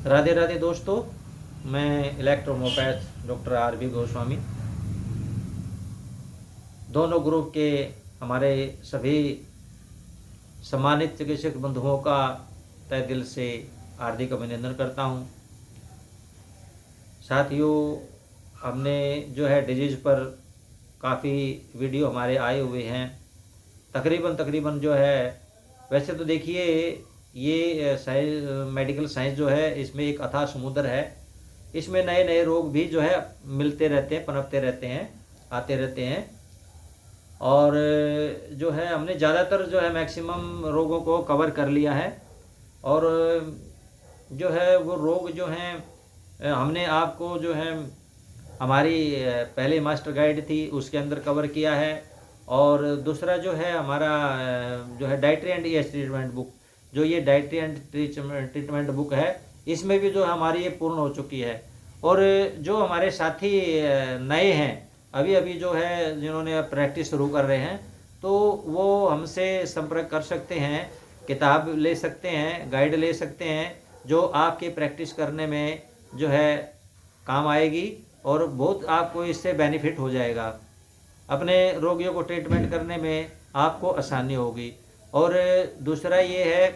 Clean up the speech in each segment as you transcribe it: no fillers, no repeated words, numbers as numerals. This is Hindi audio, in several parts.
राधे राधे दोस्तों, मैं इलेक्ट्रोमोपैथ डॉक्टर आर बी गोस्वामी, दोनों ग्रुप के हमारे सभी सम्मानित चिकित्सक बंधुओं का तहे दिल से हार्दिक अभिनंदन करता हूं। साथियों, हमने जो है डिजीज़ पर काफ़ी वीडियो हमारे आए हुए हैं। तकरीबन जो है, वैसे तो देखिए ये मेडिकल साइंस जो है इसमें एक अथाह समुद्र है। इसमें नए नए रोग भी जो है मिलते रहते हैं, पनपते रहते हैं, आते रहते हैं। और जो है हमने ज़्यादातर जो है मैक्सिमम रोगों को कवर कर लिया है। और जो है वो रोग जो हैं हमने आपको जो है हमारी पहले मास्टर गाइड थी उसके अंदर कवर किया है। और दूसरा जो है हमारा जो है dietary and ES treatment book, जो ये डाइटरी एंड ट्रीटमेंट बुक है, इसमें भी जो हमारी ये पूर्ण हो चुकी है। और जो हमारे साथी नए हैं, अभी अभी जो है जिन्होंने प्रैक्टिस शुरू कर रहे हैं, तो वो हमसे संपर्क कर सकते हैं, किताब ले सकते हैं, गाइड ले सकते हैं, जो आपके प्रैक्टिस करने में जो है काम आएगी और बहुत आपको इससे बेनिफिट हो जाएगा। अपने रोगियों को ट्रीटमेंट करने में आपको आसानी होगी। और दूसरा ये है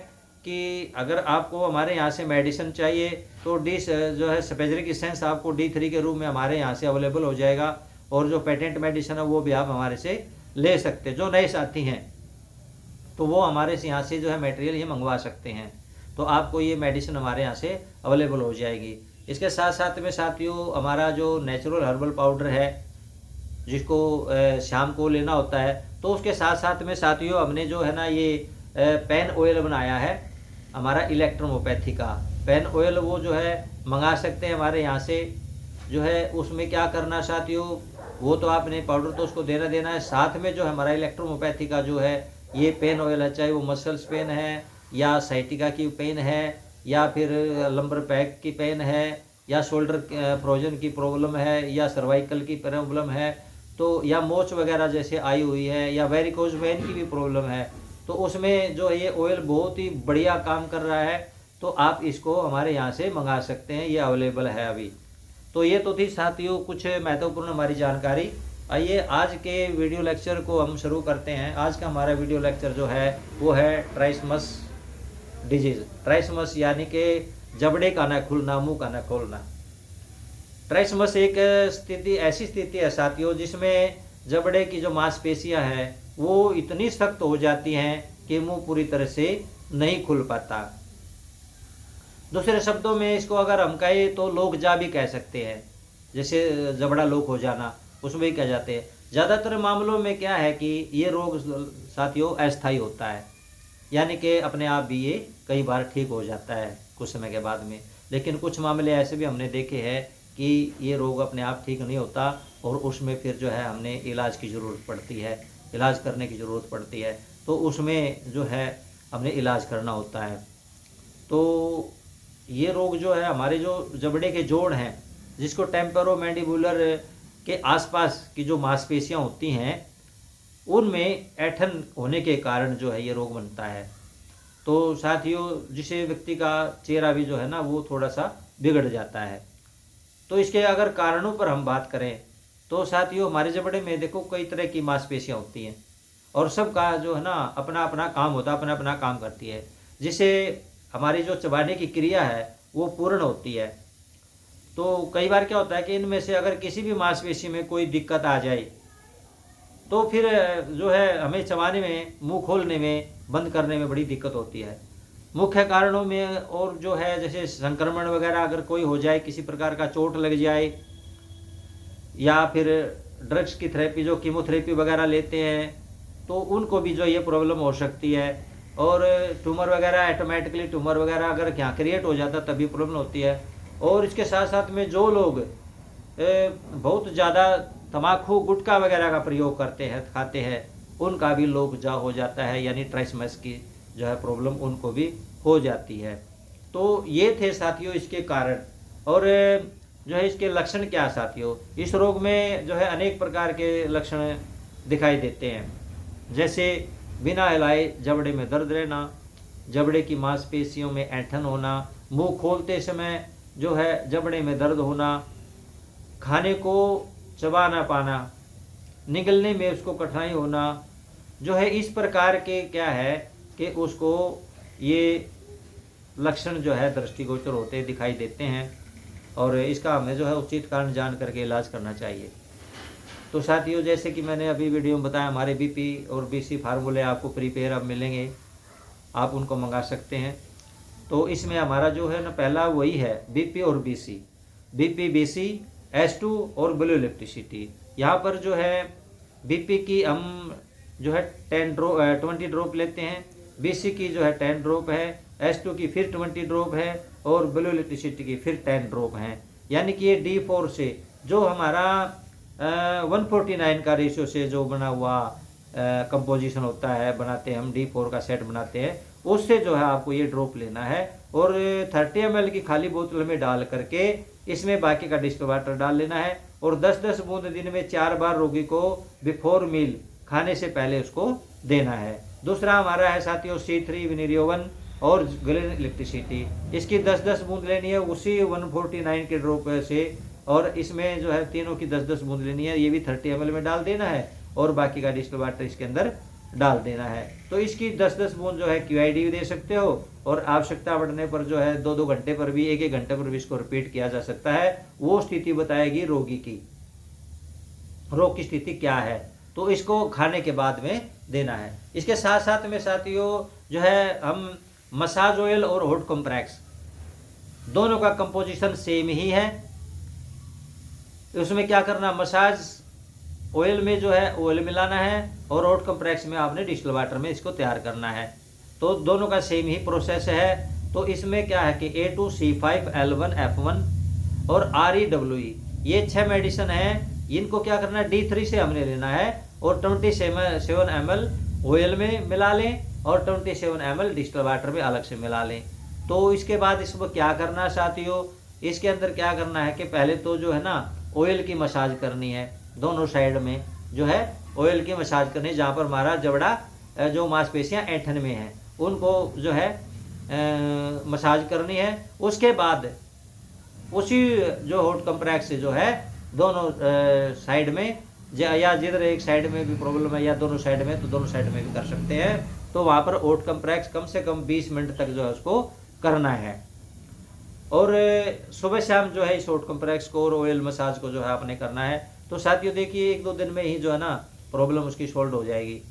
कि अगर आपको हमारे यहाँ से मेडिसिन चाहिए तो जो है स्पेजरिक इसेंस आपको D3 के रूप में हमारे यहाँ से अवेलेबल हो जाएगा। और जो पेटेंट मेडिसिन है वो भी आप हमारे से ले सकते हैं। जो नए साथी हैं तो वो हमारे से यहाँ से जो है मटेरियल ये मंगवा सकते हैं, तो आपको ये मेडिसिन हमारे यहाँ से अवेलेबल हो जाएगी। इसके साथ साथ में साथियों, हमारा जो नेचुरल हर्बल पाउडर है जिसको शाम को लेना होता है, तो उसके साथ साथ में साथियों हमने जो है ना ये पेन ऑयल बनाया है हमारा इलेक्ट्रोमोपैथी का। पेन ऑयल वो जो है मंगा सकते हैं हमारे यहाँ से। जो है उसमें क्या करना साथियों, वो तो आपने पाउडर तो उसको देना है, साथ में जो हमारा इलेक्ट्रोमोपैथी का जो है ये पेन ऑयल है, चाहे वो मसल्स पेन है या साइटिका की पेन है या फिर लंबर पैक की पेन है या शोल्डर फ्रोजन की प्रॉब्लम है या सर्वाइकल की प्रॉब्लम है, तो या मोच वगैरह जैसे आई हुई है या वेरिकोज वेन की भी प्रॉब्लम है, तो उसमें जो ये ऑयल बहुत ही बढ़िया काम कर रहा है। तो आप इसको हमारे यहाँ से मंगा सकते हैं, ये अवेलेबल है अभी। तो ये तो थी साथियों कुछ महत्वपूर्ण हमारी जानकारी। आइए आज के वीडियो लेक्चर को हम शुरू करते हैं। आज का हमारा वीडियो लेक्चर जो है वो है ट्राइसमस डिजीज़। ट्राइसमस यानी कि जबड़े का न खुलना, मुंह का न खोलना। ट्राइसमस एक स्थिति, ऐसी स्थिति है साथियों जिसमें जबड़े की जो मांसपेशियां हैं वो इतनी सख्त हो जाती हैं कि मुंह पूरी तरह से नहीं खुल पाता। दूसरे शब्दों में इसको अगर हम कहें तो लोग जा भी कह सकते हैं, जैसे जबड़ा लोक हो जाना, उसमें भी कह जाते हैं। ज़्यादातर मामलों में क्या है कि ये रोग साथियों अस्थायी होता है, यानी कि अपने आप भी ये कई बार ठीक हो जाता है कुछ समय के बाद में। लेकिन कुछ मामले ऐसे भी हमने देखे हैं कि ये रोग अपने आप ठीक नहीं होता और उसमें फिर जो है हमने इलाज की ज़रूरत पड़ती है, इलाज करने की ज़रूरत पड़ती है, तो उसमें जो है हमने इलाज करना होता है। तो ये रोग जो है हमारे जो जबड़े के जोड़ हैं, जिसको टेम्पोरोमैंडिबुलर के आसपास की जो मांसपेशियां होती हैं उनमें ऐंठन होने के कारण जो है ये रोग बनता है। तो साथियों जिसे व्यक्ति का चेहरा भी जो है ना वो थोड़ा सा बिगड़ जाता है। तो इसके अगर कारणों पर हम बात करें तो साथियों हमारे जबड़े में देखो कई तरह की मांसपेशियां होती हैं और सबका जो है ना अपना अपना काम होता है, अपना अपना काम करती है, जिससे हमारी जो चबाने की क्रिया है वो पूर्ण होती है। तो कई बार क्या होता है कि इनमें से अगर किसी भी मांसपेशी में कोई दिक्कत आ जाए तो फिर जो है हमें चबाने में, मुंह खोलने में, बंद करने में बड़ी दिक्कत होती है। मुख्य कारणों में और जो है जैसे संक्रमण वगैरह अगर कोई हो जाए, किसी प्रकार का चोट लग जाए, या फिर ड्रग्स की थेरेपी जो कीमोथेरेपी वगैरह लेते हैं तो उनको भी जो ये प्रॉब्लम हो सकती है। और ट्यूमर वगैरह, ऑटोमेटिकली ट्यूमर वगैरह अगर क्या क्रिएट हो जाता तभी प्रॉब्लम होती है। और इसके साथ साथ में जो लोग बहुत ज़्यादा तम्बाकू गुटखा वगैरह का प्रयोग करते हैं, खाते हैं, उनका भी लोग जा हो जाता है, यानी ट्राइसमस की जो है प्रॉब्लम उनको भी हो जाती है। तो ये थे साथियों इसके कारण। और जो है इसके लक्षण क्या साथियों, इस रोग में जो है अनेक प्रकार के लक्षण दिखाई देते हैं, जैसे बिना हिलाए जबड़े में दर्द रहना, जबड़े की मांसपेशियों में ऐंठन होना, मुंह खोलते समय जो है जबड़े में दर्द होना, खाने को चबा ना पाना, निगलने में उसको कठिनाई होना, जो है इस प्रकार के क्या है कि उसको ये लक्षण जो है दृष्टिगोचर होते दिखाई देते हैं, और इसका हमें जो है उचित कारण जान करके इलाज करना चाहिए। तो साथियों, जैसे कि मैंने अभी वीडियो में बताया, हमारे बीपी और बीसी फार्मूले आपको प्रीपेयर अब मिलेंगे, आप उनको मंगा सकते हैं। तो इसमें हमारा जो है ना पहला वही है बीपी और बीसी, बीपी बीसी S2 और ब्लू इलेक्ट्रिसिटी। यहाँ पर जो है बीपी की हम जो है 20 ड्रॉप लेते हैं, बीसी की जो है 10 ड्रॉप है, S2 की फिर 20 ड्रॉप है और ब्लू इलेक्ट्रिसिटी की फिर 10 ड्रॉप हैं। यानी कि ये D4 से जो हमारा 149 का रेशियो से जो बना हुआ कंपोजिशन होता है, बनाते हैं हम D4 का सेट बनाते हैं, उससे जो है आपको ये ड्रॉप लेना है और 30 ml की खाली बोतल में डाल करके इसमें बाकी का डिस्टिल वाटर डाल लेना है और 10-10 बूंद दिन में 4 बार रोगी को बिफोर मील, खाने से पहले उसको देना है। दूसरा हमारा है साथियों C3 विनेरियोवन और ग्लेन इलेक्ट्रिसिटी। इसकी 10-10 बूंद लेनी है उसी 149 के ड्रॉप से, और इसमें जो है तीनों की 10-10 बूंद लेनी है, ये भी 30 ml में डाल देना है और बाकी का डिस्टिल वाटर इसके अंदर डाल देना है। तो इसकी 10-10 बूंद जो है QID भी दे सकते हो, और आवश्यकता बढ़ने पर जो है 2-2 घंटे पर भी, 1-1 घंटे पर भी इसको रिपीट किया जा सकता है। वो स्थिति बताएगी रोगी की, रोग की स्थिति क्या है, तो इसको खाने के बाद में देना है। इसके साथ साथ में साथियों जो है हम मसाज ऑयल और हॉट कॉम्प्रेक्स दोनों का कंपोजिशन सेम ही है। उसमें क्या करना, मसाज ऑयल में जो है ऑयल मिलाना है और हॉट कंप्रेक्स में आपने डिस्टिल वाटर में इसको तैयार करना है। तो दोनों का सेम ही प्रोसेस है। तो इसमें क्या है कि A2C5L1F1 और REWE ये 6 मेडिसिन है, इनको क्या करना है D3 से हमने लेना है और 27 ml ऑयल में मिला लें और 27 ml डिस्टिल वाटर में अलग से मिला लें। तो इसके बाद इसको क्या करना है साथियों, इसके अंदर क्या करना है कि पहले तो जो है ना ऑयल की मसाज करनी है, दोनों साइड में जो है ऑयल की मसाज करनी है, जहाँ पर हमारा जबड़ा जो मांसपेशियाँ ऐंठन में हैं उनको जो है मसाज करनी है। उसके बाद उसी जो हॉट कंप्रेक्स से जो है दोनों साइड में, या जिधर एक साइड में भी प्रॉब्लम है या दोनों साइड में, तो दोनों साइड में भी कर सकते हैं। तो वहाँ पर हॉट कंप्रेक्स कम से कम 20 मिनट तक जो है उसको करना है, और सुबह शाम जो है इस हॉट कंप्रेक्स को और ऑयल मसाज को जो है आपने करना है। तो साथियों देखिए 1-2 दिन में ही जो है ना प्रॉब्लम उसकी सॉल्व हो जाएगी।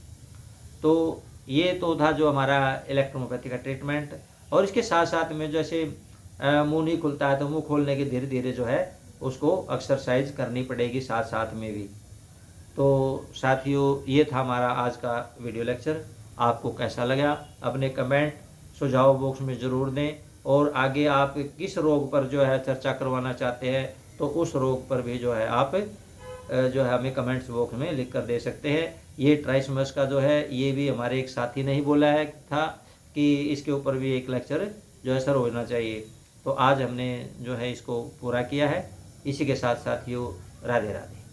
तो ये तो था जो हमारा इलेक्ट्रोहोम्योपैथी का ट्रीटमेंट। और इसके साथ साथ में जैसे मुंह नहीं खुलता है तो मुंह खोलने के धीरे धीरे जो है उसको एक्सरसाइज करनी पड़ेगी साथ साथ में भी। तो साथियों ये था हमारा आज का वीडियो लेक्चर। आपको कैसा लगा अपने कमेंट सुझाव बॉक्स में ज़रूर दें, और आगे आप किस रोग पर जो है चर्चा करवाना चाहते हैं तो उस रोग पर भी जो है आप जो है हमें कमेंट्स बॉक्स में लिख कर दे सकते हैं। ये ट्राइसमस का जो है ये भी हमारे एक साथी ने ही बोला है था कि इसके ऊपर भी एक लेक्चर जो है सर होना चाहिए, तो आज हमने जो है इसको पूरा किया है। इसी के साथ साथियों राधे राधे।